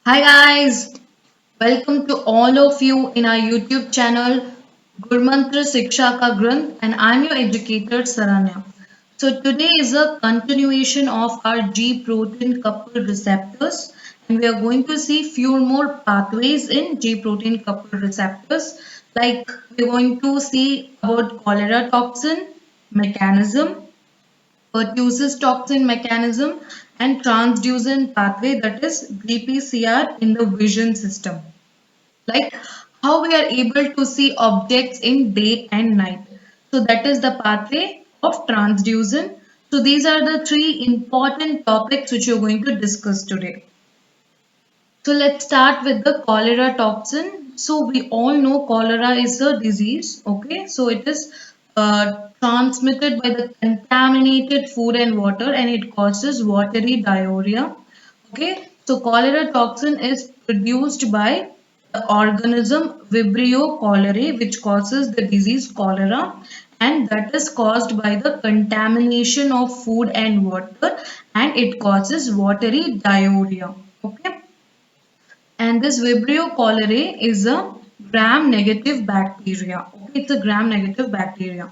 Hi guys, welcome to all of you in our YouTube channel Gurmantra Siksha Ka Granth, and I'm your educator Saranya. So today is a continuation of our G protein coupled receptors, and we are going to see few more pathways in G protein coupled receptors. Like we're going to see about cholera toxin mechanism, pertussis toxin mechanism, and transducin pathway, that is GPCR in the vision system. Like how we are able to see objects in day and night. So that is the pathway of transducin. So these are the three important topics which you're going to discuss today. So let's start with the cholera toxin. So we all know cholera is a disease. Okay, so it is transmitted by the contaminated food and water, and it causes watery diarrhea. Okay, so cholera toxin is produced by the organism Vibrio cholerae, which causes the disease cholera, and that is caused by the contamination of food and water, and it causes watery diarrhea. Okay, and this Vibrio cholerae is a gram-negative bacteria. Okay, it's a gram-negative bacteria.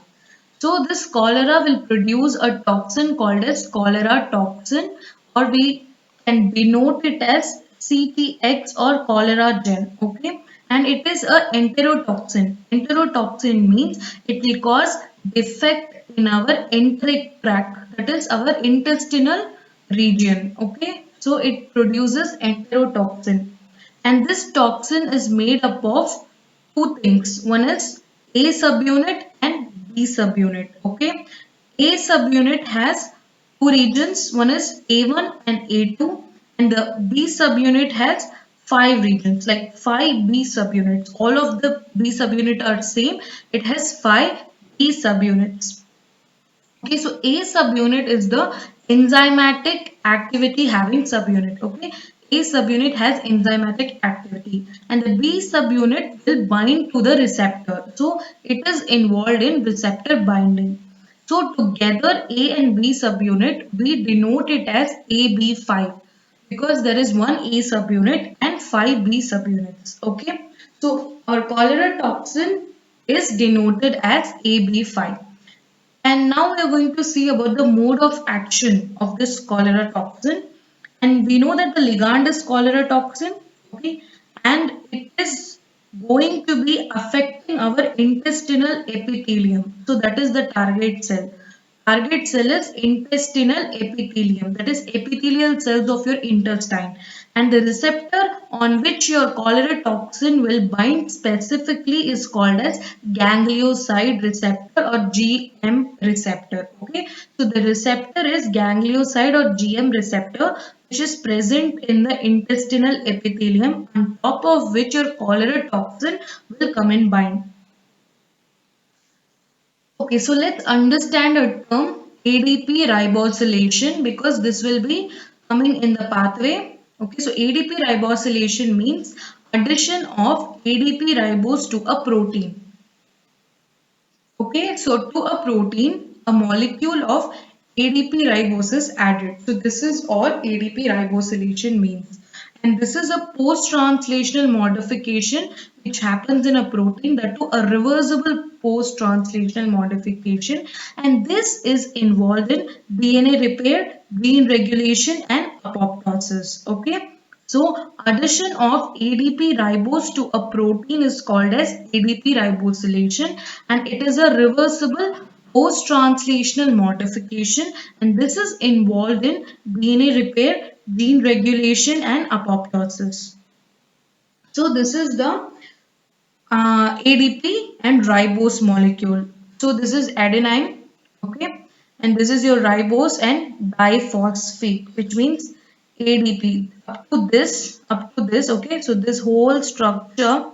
So this cholera will produce a toxin called as cholera toxin, or we can denote it as CTX or cholera gen. Okay, and it is a enterotoxin. Enterotoxin means it will cause defect in our enteric tract, that is our intestinal region. Okay, so it produces enterotoxin, and this toxin is made up of two things. One is A subunit and B subunit. Okay, A subunit has two regions. One is A1 and A2, and the B subunit has five regions, like five B subunits. All of the B subunit are same. It has five B subunits. Okay, so A subunit is the enzymatic activity having subunit. Okay, A subunit has enzymatic activity, and the B subunit will bind to the receptor. So it is involved in receptor binding. So together A and B subunit, we denote it as AB5 because there is one A subunit and five B subunits. Okay, so our cholera toxin is denoted as AB5. And now we are going to see about the mode of action of this cholera toxin. And we know that the ligand is cholera toxin, okay, and it is going to be affecting our intestinal epithelium. So that is the target cell. Target cell is intestinal epithelium, that is epithelial cells of your intestine. And the receptor on which your cholera toxin will bind specifically is called as ganglioside receptor or GM receptor. Okay, so the receptor is ganglioside or GM receptor, which is present in the intestinal epithelium, on top of which your cholera toxin will come and bind. Okay, so let's understand a term ADP ribosylation, because this will be coming in the pathway. Okay, so ADP ribosylation means addition of ADP ribose to a protein. Okay, so to a protein, a molecule of ADP ribose is added. So this is all ADP ribosylation means. And this is a post-translational modification which happens in a protein, that to a reversible post-translational modification. And this is involved in DNA repair, gene regulation and apoptosis. Okay. So addition of ADP ribose to a protein is called as ADP ribosylation, and it is a reversible post-translational modification, and this is involved in DNA repair, gene regulation and apoptosis. So this is the ADP and ribose molecule. So this is adenine, okay, and this is your ribose and diphosphate, which means ADP. Up to this, okay. So this whole structure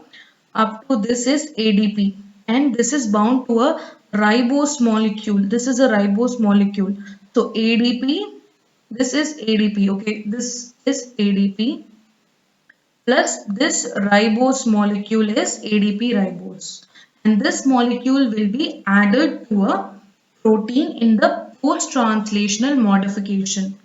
up to this is ADP, and this is bound to a ribose molecule. This is a ribose molecule. So ADP, this is ADP, okay. This is ADP plus this ribose molecule is ADP ribose, and this molecule will be added to a protein in the post-translational modification.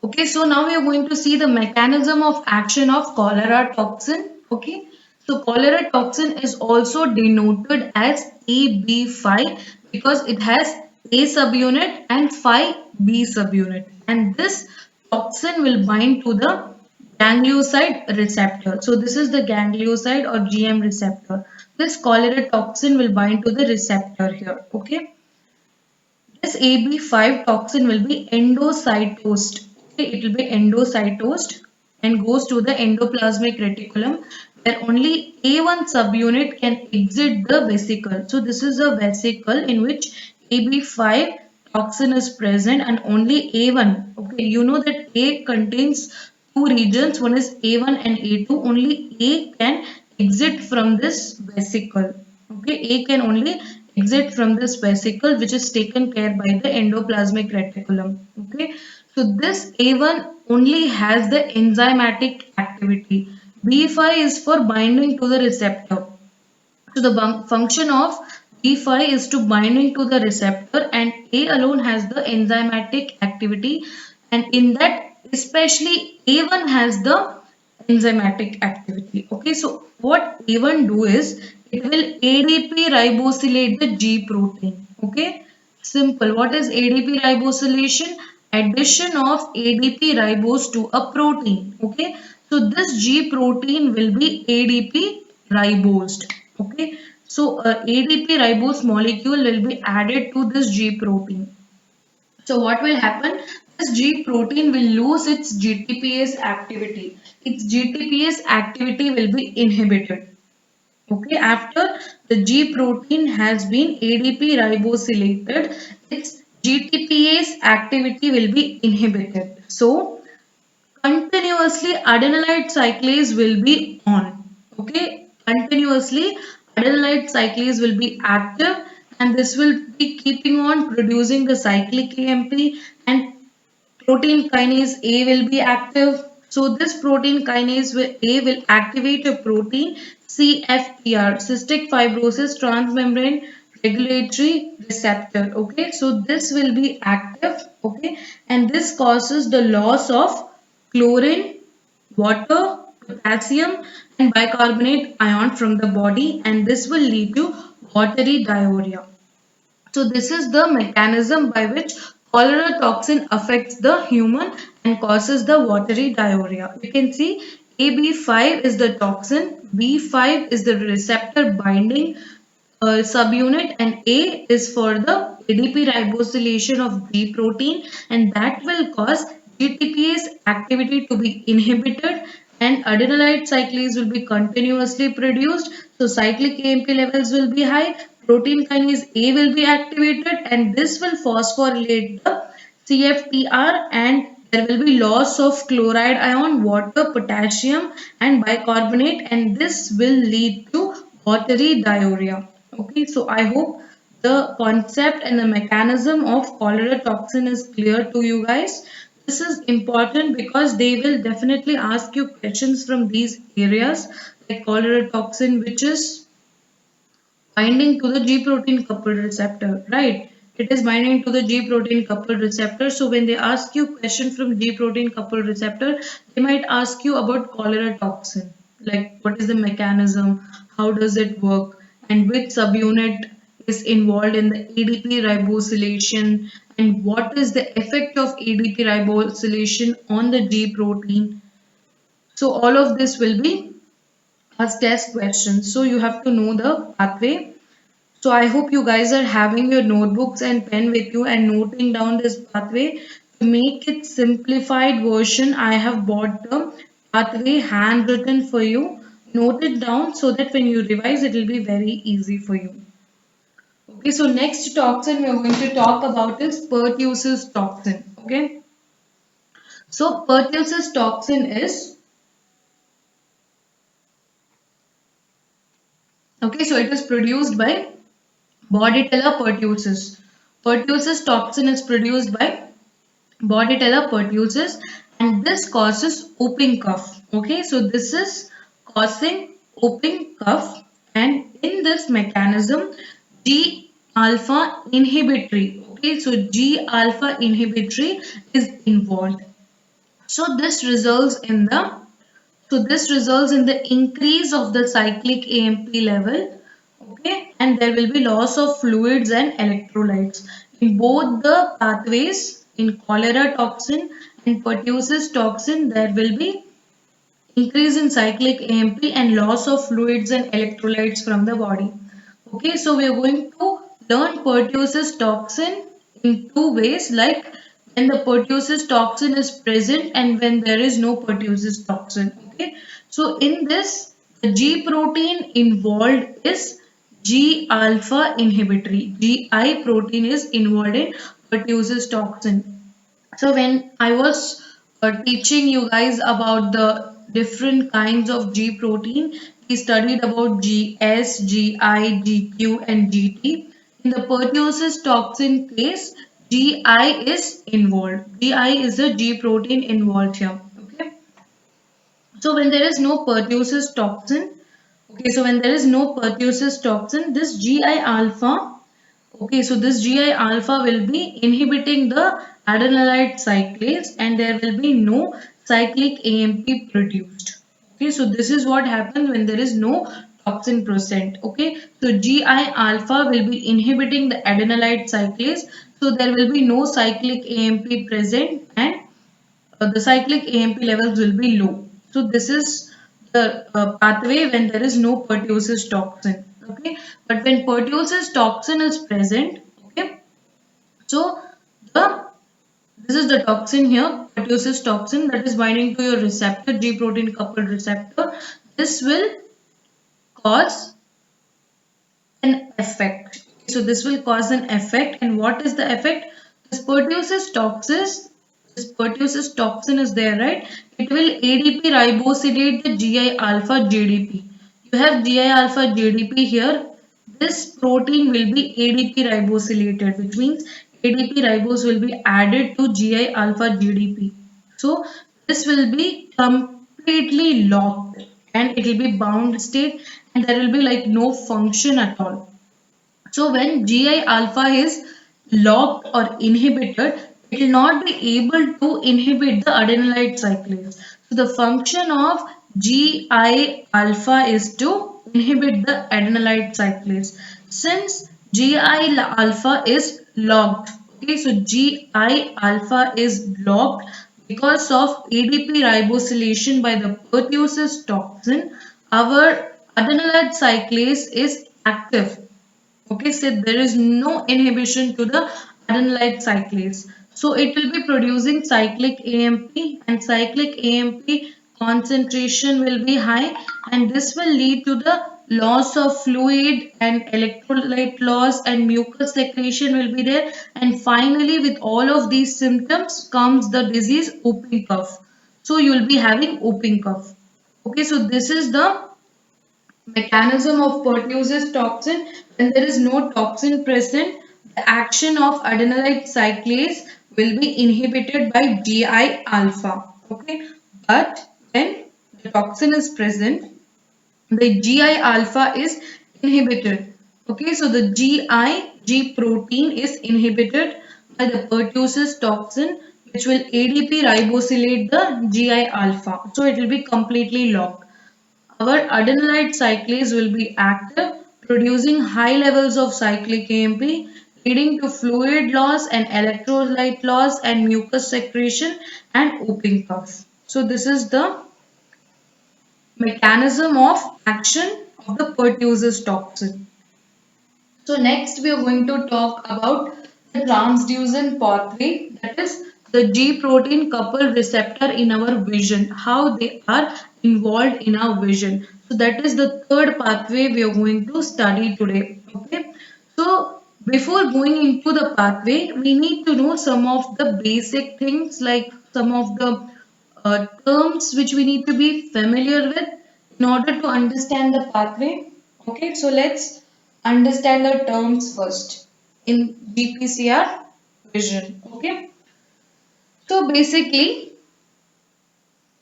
Okay, so now we are going to see the mechanism of action of cholera toxin. Okay, so cholera toxin is also denoted as AB5 because it has A subunit and 5B subunit, and this toxin will bind to the ganglioside receptor. So this is the ganglioside or GM receptor. This cholera toxin will bind to the receptor here. Okay. This AB5 toxin will be endocytosed. Okay, it will be endocytosed and goes to the endoplasmic reticulum where only A1 subunit can exit the vesicle. So this is a vesicle in which AB5 toxin is present and only A1. Okay, you know that A contains two regions, one is A1 and A2. Only A can exit from this vesicle. Okay, A can only exit from this vesicle which is taken care by the endoplasmic reticulum. Okay, so this A1 only has the enzymatic activity. B5 is for binding to the receptor. So the function of B5 is to binding to the receptor, and A alone has the enzymatic activity, and in that especially A1 has the enzymatic activity. Okay, so what A1 do is it will ADP ribosylate the G protein. Okay, simple. What is ADP ribosylation? Addition of ADP ribose to a protein. Okay, so this G protein will be ADP ribosed. Okay, so ADP ribose molecule will be added to this G protein. So what will happen? This G protein will lose its GTPase activity. Its GTPase activity will be inhibited. Okay, after the G protein has been ADP ribosylated, its GTPase activity will be inhibited. So continuously adenylate cyclase will be on. Okay, continuously adenylate cyclase will be active and this will be keeping on producing the cyclic AMP and protein kinase A will be active. So this protein kinase A will activate a protein CFTR, cystic fibrosis transmembrane regulatory receptor. Okay, so this will be active. Okay, and this causes the loss of chlorine, water, potassium, and bicarbonate ion from the body, and this will lead to watery diarrhea. So this is the mechanism by which cholera toxin affects the human and causes the watery diarrhea. You can see AB5 is the toxin, B5 is the receptor binding subunit, and A is for the ADP ribosylation of G protein, and that will cause GTPase activity to be inhibited and adenylate cyclase will be continuously produced. So cyclic AMP levels will be high, protein kinase A will be activated, and this will phosphorylate the CFTR, and there will be loss of chloride ion, water, potassium and bicarbonate, and this will lead to watery diarrhea. Okay, so I hope the concept and the mechanism of cholera toxin is clear to you guys. This is important because they will definitely ask you questions from these areas like cholera toxin, which is binding to the G protein coupled receptor, right? It is binding to the G protein coupled receptor. So when they ask you question from G protein coupled receptor, they might ask you about cholera toxin, like what is the mechanism, how does it work, and which subunit is involved in the ADP ribosylation, and what is the effect of ADP ribosylation on the G protein. So all of this will be as test questions. So you have to know the pathway. So I hope you guys are having your notebooks and pen with you and noting down this pathway. To make it simplified version, I have bought the pathway handwritten for you. Note it down so that when you revise, it will be very easy for you. Okay, so next toxin we are going to talk about is pertussis toxin. Okay, so pertussis toxin is, okay, so it is produced by Bordetella pertussis. Pertussis toxin is produced by Bordetella pertussis, and this causes whooping cough. Okay, so this is causing whooping cough, and in this mechanism, G alpha inhibitory. Okay, so G alpha inhibitory is involved. So this results in the increase of the cyclic AMP level, okay, and there will be loss of fluids and electrolytes in both the pathways. In cholera toxin and pertussis toxin, there will be increase in cyclic AMP and loss of fluids and electrolytes from the body. Okay, so we are going to learn pertussis toxin in two ways, like when the pertussis toxin is present and when there is no pertussis toxin. Okay, so in this, the G protein involved is G alpha inhibitory. GI protein is involved in pertussis toxin. So when I was teaching you guys about the different kinds of G protein, we studied about GS, GI, GQ and GT. In the pertussis toxin case, GI is involved. GI is the G protein involved here. Okay. So when there is no pertussis toxin, okay, so when there is no pertussis toxin, this GI alpha, okay, so this GI alpha will be inhibiting the adenylate cyclase and there will be no cyclic AMP produced. Okay, so this is what happens when there is no toxin present. Okay, so GI alpha will be inhibiting the adenylate cyclase, so there will be no cyclic AMP present and the cyclic AMP levels will be low. So this is the pathway when there is no pertussis toxin. Okay, but when pertussis toxin is present, okay, so the this is the toxin here, pertussis toxin that is binding to your receptor, G protein coupled receptor. This will cause an effect. So this will cause an effect, and what is the effect? This pertussis toxin is there, right? It will ADP ribosylate the GI alpha GDP. You have GI alpha GDP here. This protein will be ADP ribosylated, which means ADP ribose will be added to GI alpha GDP. So this will be completely locked and it will be bound state and there will be like no function at all. So when GI alpha is locked or inhibited, it will not be able to inhibit the adenylate cyclase. So the function of GI alpha is to inhibit the adenylate cyclase. Since GI alpha is locked, okay, so GI alpha is blocked because of ADP ribosylation by the pertussis toxin. Our adenylate cyclase is active. Okay, so there is no inhibition to the adenylate cyclase. So it will be producing cyclic AMP and cyclic AMP concentration will be high and this will lead to the loss of fluid and electrolyte loss and mucus secretion will be there and finally with all of these symptoms comes the disease whooping cough. So you will be having whooping cough. Okay, so this is the mechanism of pertussis toxin. When there is no toxin present, the action of adenylate cyclase will be inhibited by GI alpha. Okay, but when the toxin is present, the GI alpha is inhibited. Okay, so the G protein is inhibited by the pertussis toxin, which will ADP ribosylate the GI alpha. So it will be completely locked. Our adenylate cyclase will be active, producing high levels of cyclic AMP, leading to fluid loss and electrolyte loss and mucus secretion and whooping cough. So this is the mechanism of action of the pertussis toxin. So next we are going to talk about the transducin pathway, that is the G protein coupled receptor in our vision, how they are involved in our vision. So that is the third pathway we are going to study today. Okay. So before going into the pathway, we need to know some of the basic things like some of the terms which we need to be familiar with in order to understand the pathway. Okay, so let's understand the terms first in GPCR vision. Okay, so basically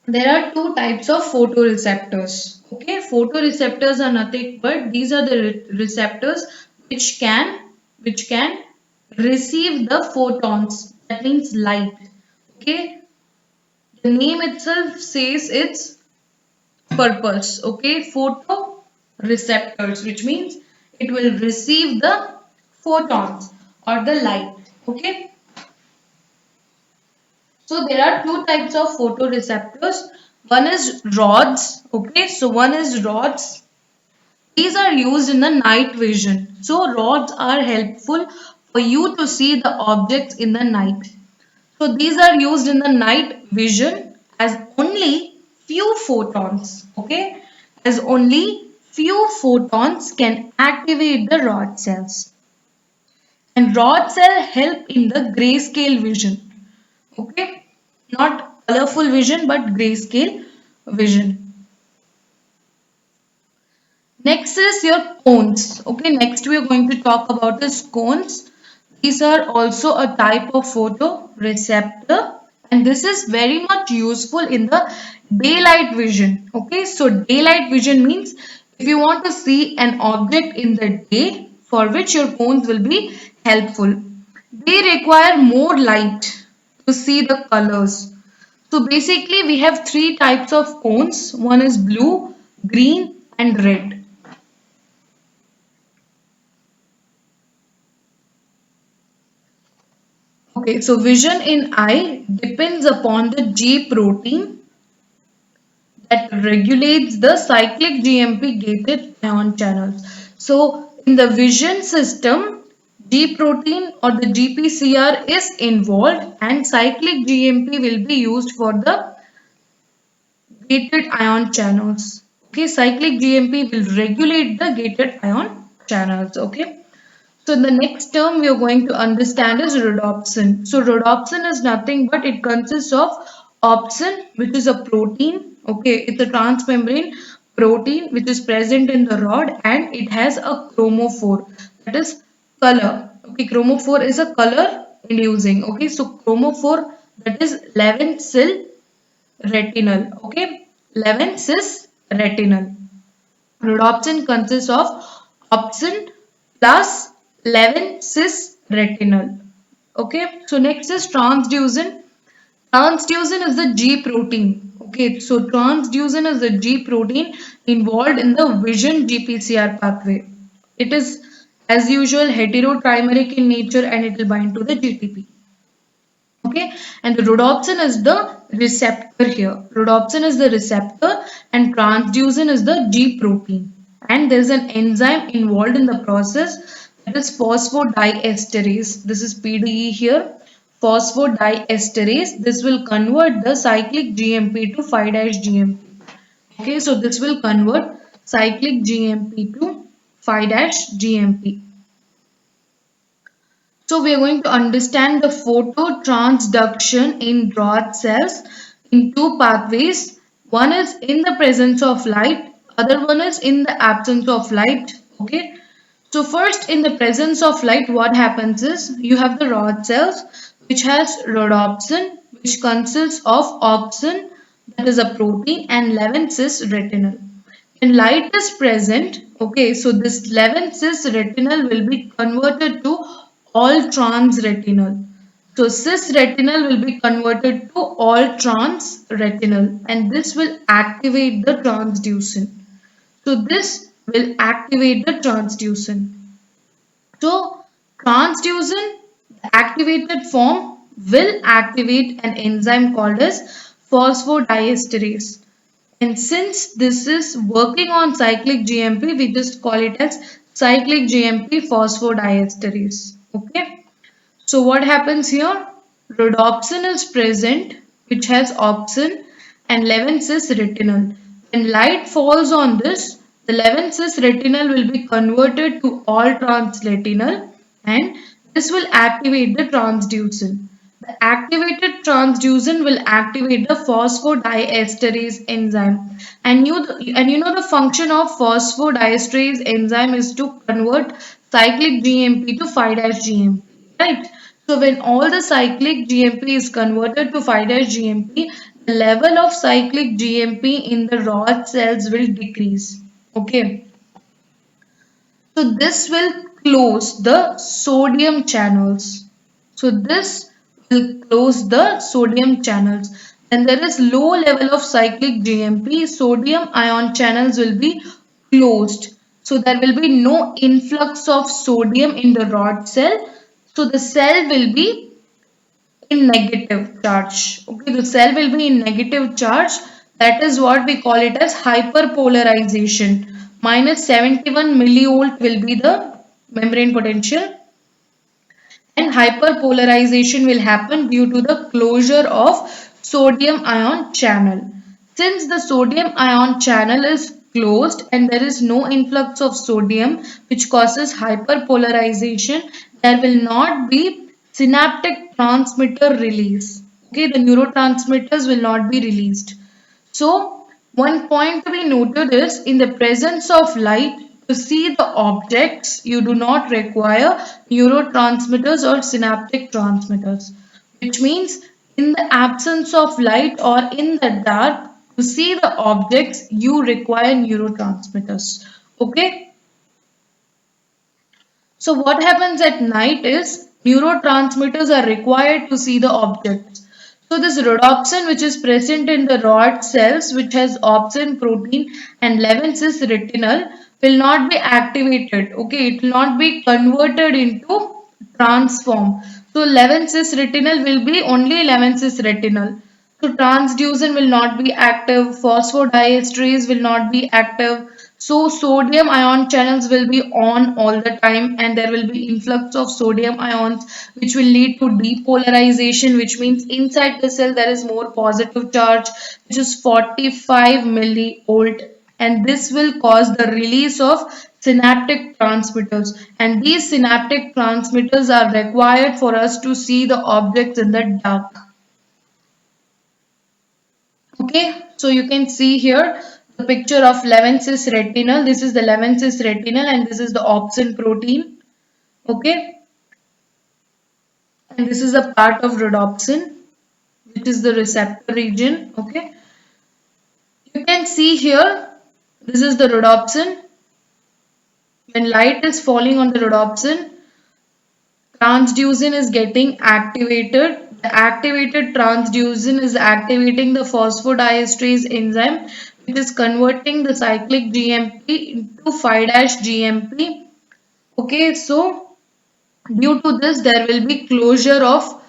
there are two types of photoreceptors. Okay, photoreceptors are nothing but these are the receptors which can receive the photons, that means light. Okay, The name itself says its purpose. Okay, photoreceptors, which means it will receive the photons or the light. Okay, so there are two types of photoreceptors. One is rods. Okay, so one is rods. These are used in the night vision. So rods are helpful for you to see the objects in the night. So these are used in the night vision as only few photons, okay? As only few photons can activate the rod cells. And rod cell help in the grayscale vision, okay? Not colorful vision but grayscale vision. Next is your cones. Okay, next we are going to talk about is cones. These are also a type of photoreceptor and this is very much useful in the daylight vision. Okay, so daylight vision means if you want to see an object in the day for which your cones will be helpful. They require more light to see the colors. So basically we have three types of cones. One is blue, green and red. Okay, so vision in eye depends upon the G protein that regulates the cyclic GMP gated ion channels. So in the vision system, G protein or the GPCR is involved and cyclic GMP will be used for the gated ion channels. Okay, cyclic GMP will regulate the gated ion channels. Okay. So the next term we are going to understand is rhodopsin. So rhodopsin is nothing but it consists of opsin, which is a protein. Okay, it's a transmembrane protein which is present in the rod and it has a chromophore, that is color. Okay, chromophore is a color inducing. Okay, so chromophore, that is 11 cis retinal. Okay, 11 cis retinal. Rhodopsin consists of opsin plus 11 cis retinal. Okay, so next is transducin. Transducin is the G protein. Okay, so transducin is the G protein involved in the vision GPCR pathway. It is as usual heterotrimeric in nature and it will bind to the GTP. Okay, and the rhodopsin is the receptor here. Rhodopsin is the receptor and transducin is the G protein, and there is an enzyme involved in the process, that is phosphodiesterase. This is PDE here, phosphodiesterase. This will convert the cyclic GMP to 5-GMP. Okay, so this will convert cyclic GMP to 5-GMP. So we are going to understand the phototransduction in rod cells in two pathways. One is in the presence of light, other one is in the absence of light. Okay. So first, in the presence of light, what happens is you have the rod cells which has rhodopsin, which consists of opsin, that is a protein, and 11 cis retinal. When light is present, okay, so this 11 cis retinal will be converted to all trans retinal. So cis retinal will be converted to all trans retinal and this will activate the transducin. So this will activate the transducin. So transducin, the activated form, will activate an enzyme called as phosphodiesterase. And since this is working on cyclic GMP, we just call it as cyclic GMP phosphodiesterase. Okay. So what happens here? Rhodopsin is present, which has opsin and 11 cis retinal. When light falls on this, the 11 cis retinal will be converted to all trans retinal and this will activate the transducin. The activated transducin will activate the phosphodiesterase enzyme. And you know the function of phosphodiesterase enzyme is to convert cyclic GMP to 5-GMP, right? So when all the cyclic GMP is converted to 5-GMP, the level of cyclic GMP in the rod cells will decrease. Okay. So this will close the sodium channels. So this will close the sodium channels. and there is low level of cyclic GMP, sodium ion channels will be closed. So there will be no influx of sodium in the rod cell. So the cell will be in negative charge. Okay, the cell will be in negative charge. That is what we call it as hyperpolarization. Minus 71 millivolt will be the membrane potential, and hyperpolarization will happen due to the closure of sodium ion channel. Since the sodium ion channel is closed and there is no influx of sodium which causes hyperpolarization, there will not be synaptic transmitter release. Okay, the neurotransmitters will not be released. So, one point to be noted is in the presence of light, to see the objects, you do not require neurotransmitters or synaptic transmitters, which means in the absence of light or in the dark, to see the objects, you require neurotransmitters. Okay. So what happens at night is neurotransmitters are required to see the objects. So this rhodopsin which is present in the rod cells which has opsin protein and 11-cis retinal will not be activated. Okay, it will not be converted into transform. So 11-cis retinal will be only 11-cis retinal. So transducin will not be active, phosphodiesterase will not be active. So sodium ion channels will be on all the time and there will be influx of sodium ions which will lead to depolarization, which means inside the cell there is more positive charge which is 45 millivolt, and this will cause the release of synaptic transmitters, and these synaptic transmitters are required for us to see the objects in the dark. Okay, so you can see here the picture of 11-cis retinal. This is the 11-cis retinal and this is the opsin protein. Okay, and this is a part of rhodopsin, which is the receptor region. Okay, you can see here this is the rhodopsin. When light is falling on the rhodopsin, transducin is getting activated. The activated transducin is activating the phosphodiesterase enzyme, which is converting the cyclic GMP into 5-GMP. Okay, so due to this, there will be closure of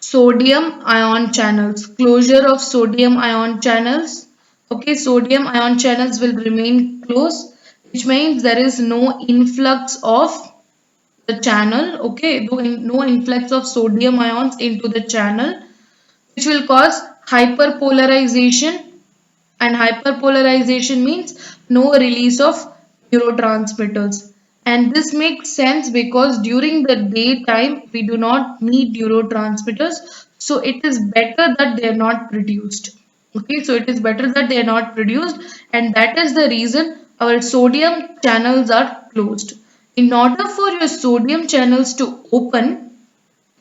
sodium ion channels. Closure of sodium ion channels. Okay, sodium ion channels will remain closed, which means there is no influx of the channel. Okay, no influx of sodium ions into the channel, which will cause hyperpolarization, and hyperpolarization means no release of neurotransmitters. And this makes sense because during the daytime we do not need neurotransmitters, so it is better that they are not produced. Okay, so it is better that they are not produced, and that is the reason our sodium channels are closed. In order for your sodium channels to open,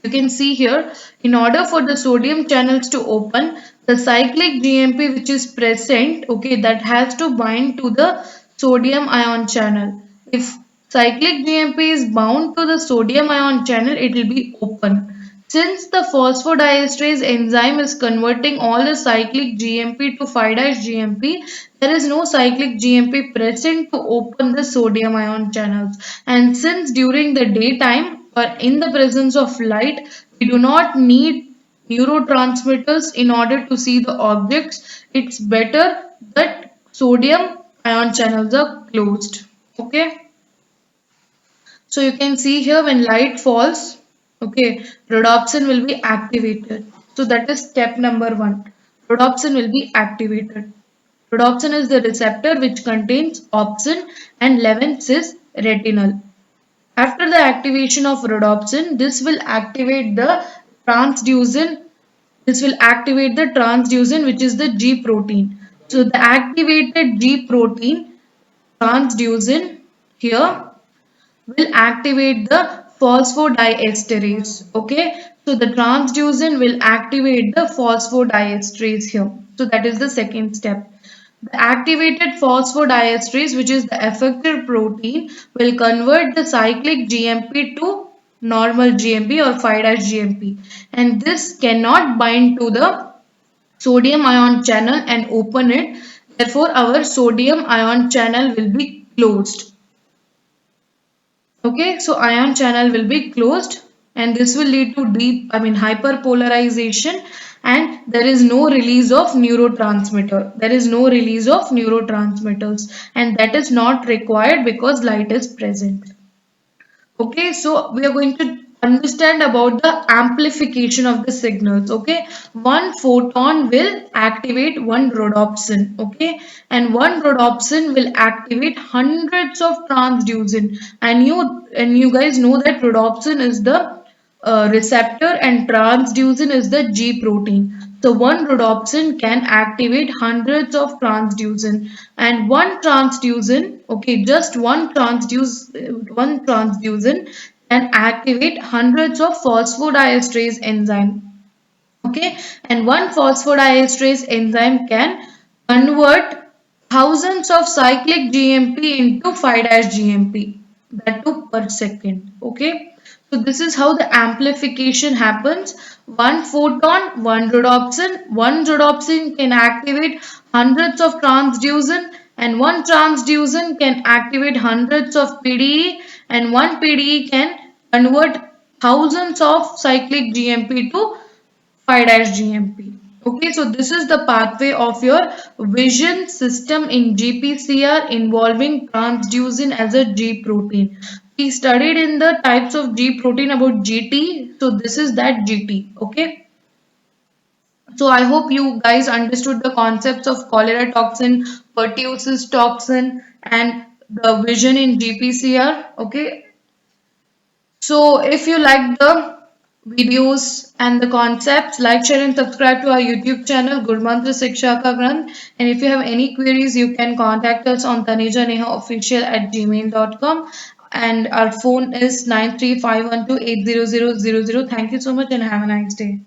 you can see here, in order for the sodium channels to open, the cyclic GMP which is present, okay, that has to bind to the sodium ion channel. If cyclic GMP is bound to the sodium ion channel, it will be open. Since the phosphodiesterase enzyme is converting all the cyclic GMP to 5-GMP, there is no cyclic GMP present to open the sodium ion channels. And since during the daytime or in the presence of light, we do not need neurotransmitters in order to see the objects, it's better that sodium ion channels are closed. Okay. So you can see here when light falls, okay, rhodopsin will be activated. So that is step number 1. Rhodopsin will be activated. Rhodopsin is the receptor which contains opsin and 11-cis retinal. After the activation of rhodopsin, this will activate the transducin. This will activate the transducin, which is the G protein. So the activated G protein transducin here will activate the phosphodiesterase. Okay, so the transducin will activate the phosphodiesterase here. So that is the second step. The activated phosphodiesterase, which is the effector protein, will convert the cyclic GMP to normal GMP or 5-GMP, and this cannot bind to the sodium ion channel and open it. Therefore, our sodium ion channel will be closed. Okay, so ion channel will be closed and this will lead to hyperpolarization, and there is no release of neurotransmitter. There is no release of neurotransmitters, and that is not required because light is present. Okay, so we are going to understand about the amplification of the signals. Okay, one photon will activate one rhodopsin. Okay, and one rhodopsin will activate hundreds of transducin. And you guys know that rhodopsin is the receptor and transducin is the G protein. So one rhodopsin can activate hundreds of transducin, and one transducin can activate hundreds of phosphodiesterase enzyme. Okay, and one phosphodiesterase enzyme can convert thousands of cyclic GMP into 5-GMP, that too per second. Okay, so this is how the amplification happens. One photon, one rhodopsin can activate hundreds of transducin, and one transducin can activate hundreds of PDE, and one PDE can convert thousands of cyclic GMP to 5-GMP. Okay, so this is the pathway of your vision system in GPCR involving transducin as a G protein. We studied in the types of G protein about GT, so this is that GT. Okay, so I hope you guys understood the concepts of cholera toxin, pertussis toxin, and the vision in GPCR. Okay, so if you like the videos and the concepts, like, share and subscribe to our YouTube channel Gurmantra Shiksha Ka Granth. And if you have any queries, you can contact us on tanejanehaofficial@gmail.com, and our phone is 9351280000. Thank you so much and have a nice day.